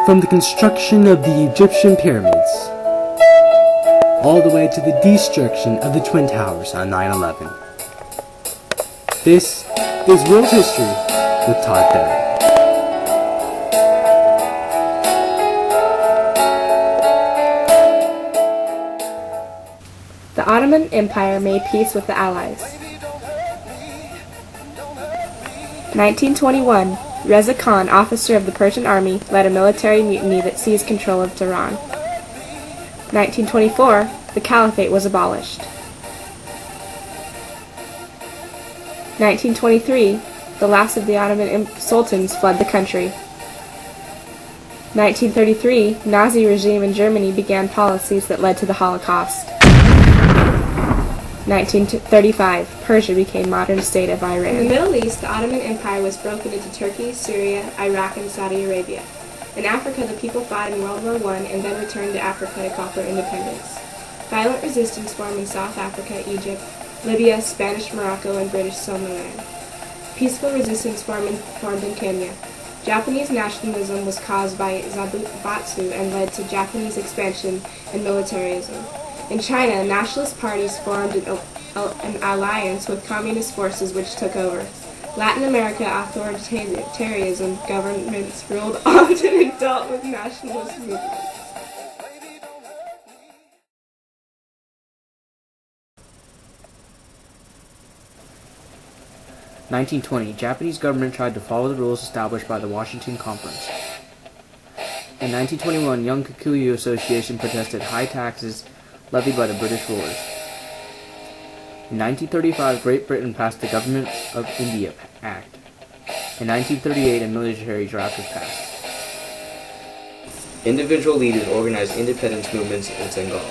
from the construction of the Egyptian pyramids, all the way to the destruction of the Twin Towers on 9/11. This is World History with Todd Perry. The Ottoman Empire made peace with the Allies. 1921, Reza Khan, officer of the Persian army, led a military mutiny that seized control of Tehran. 1924, the Caliphate was abolished. 1923, the last of the Ottoman sultans fled the country. 1933, Nazi regime in Germany began policies that led to the Holocaust. 1935, Persia became modern state of Iran. In the Middle East, the Ottoman Empire was broken into Turkey, Syria, Iraq, and Saudi Arabia. In Africa, the people fought in World War I and then returned to Africa to call for independence. Violent resistance formed in South Africa, Egypt, Libya, Spanish Morocco, and British Somaliland. Peaceful resistance formed in Kenya. Japanese nationalism was caused by Zabubatsu and led to Japanese expansion and militarism. In China, nationalist parties formed an alliance with communist forces which took over. Latin America, authoritarianism governments ruled often and dealt with nationalist movements. In 1920, Japanese government tried to follow the rules established by the Washington Conference. In 1921, Young Kikuyu Association protested high taxes levied by the British rulers. In 1935, Great Britain passed the Government of India Act. In 1938, a military draft was passed. Individual leaders organized independence movements in Senegal.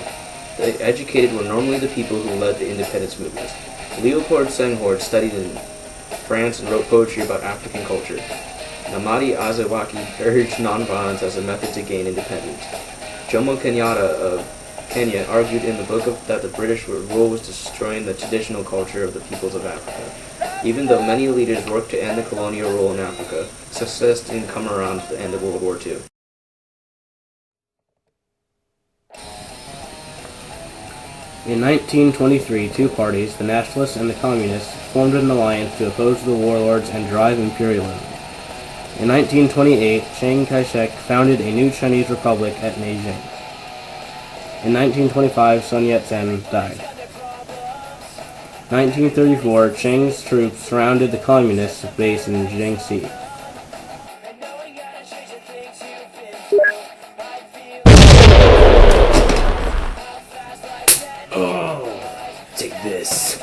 The educated were normally the people who led the independence movements. Leopold Senghor studied in France and wrote poetry about African culture. Namadi Azawaki urged nonviolence as a method to gain independence. Jomo Kenyatta of Kenya argued in the book that the British rule was destroying the traditional culture of the peoples of Africa. Even though many leaders worked to end the colonial rule in Africa, success didn't come around to the end of World War II. In 1923, two parties, the Nationalists and the Communists, formed an alliance to oppose the warlords and drive imperialism. In 1928, Chiang Kai-shek founded a new Chinese republic at Nanjing. In 1925, Sun Yat-sen died. 1934, Chiang's troops surrounded the Communists' base in Jiangxi. Oh, take this.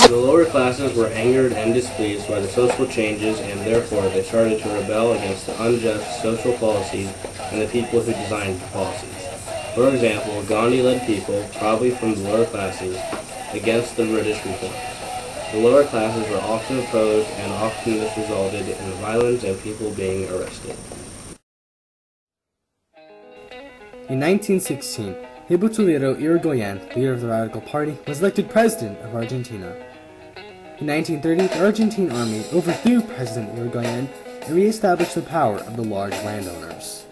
The lower classes were angered and displeased by the social changes, and therefore they started to rebel against the unjust social policies and the people who designed the policies. For example, Gandhi led people, probably from the lower classes, against the British reforms. The lower classes were often opposed, and often this resulted in violence and people being arrested. In 1916, Hipólito Yrigoyen, leader of the Radical Party, was elected president of Argentina. In 1930, the Argentine army overthrew President Yrigoyen and re-established the power of the large landowners.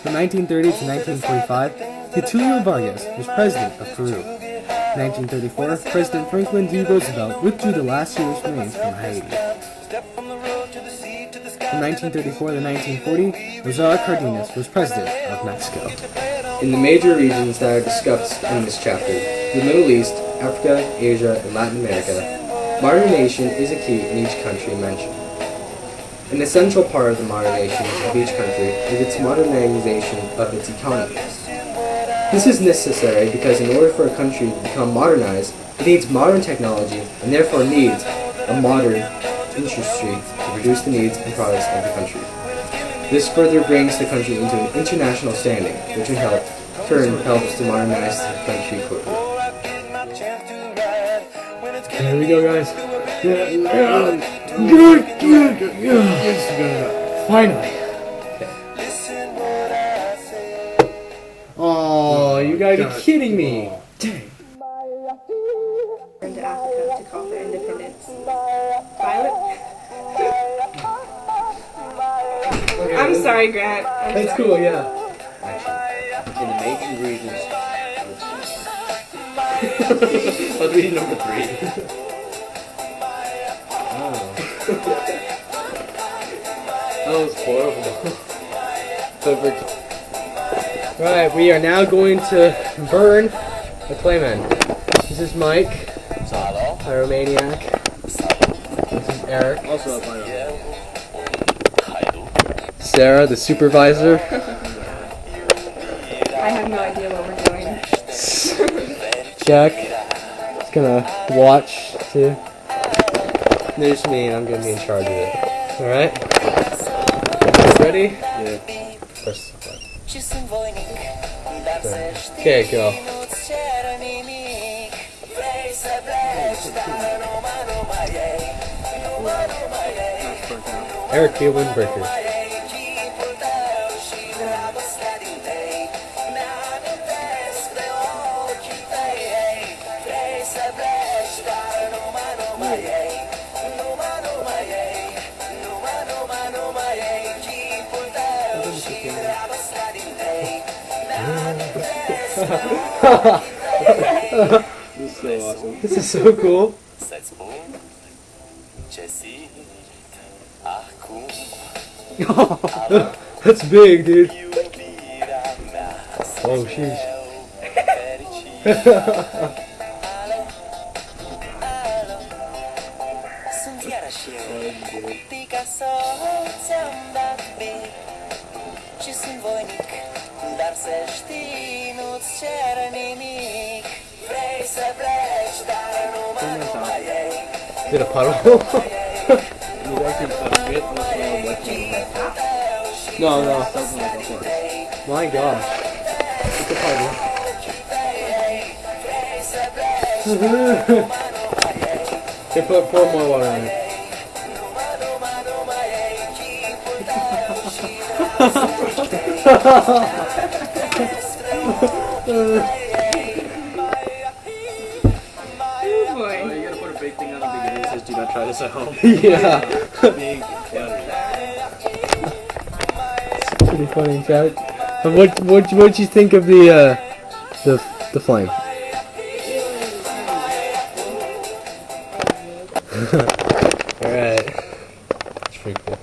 From 1930 to 1945, Getulio Vargas was president of Peru. In 1934, President Franklin D. Roosevelt withdrew the last U.S. Marines from Haiti. From 1934 to 1940, Lázaro Cárdenas was president of Mexico. In the major regions that are discussed in this chapter, the Middle East, Africa, Asia, and Latin America, modernization is a key in each country mentioned. An essential part of the modernization of each country is its modernization of its economy. This is necessary because in order for a country to become modernized, it needs modern technology and therefore needs a modern industry to produce the needs and products of the country. This further brings the country into an international standing, which in turn helps to modernize the country quickly. Here we go, guys. Finally. Oh, you guys are kidding me. Dang. Into Africa to call for independence. Violet? I'm sorry, Grant. That's cool, yeah. In the major regions. Let's read number 3. That was horrible. Perfect. Right, we are now going to burn the Clayman. This is Mike, Pyromaniac. This is Eric. Also a Pyromaniac. Sarah, the supervisor. I have no idea what we're doing. Jack is gonna watch too. There's me, and I'm gonna be in charge of it. Alright? Ready? Yeah. Press the button. Okay, go. Eric, be a windbreaker. This is so awesome. This is so cool. That's big, dude. Oh, sheesh. Is it a puddle? No. My gosh. It's a puddle. Okay, put 4 more water in it. Oh boy. You gotta put a big thing on the beginning that says do not try this at home. Yeah. Big letters. Pretty funny, Chad. What'd you think of the flame? Alright. That's pretty cool.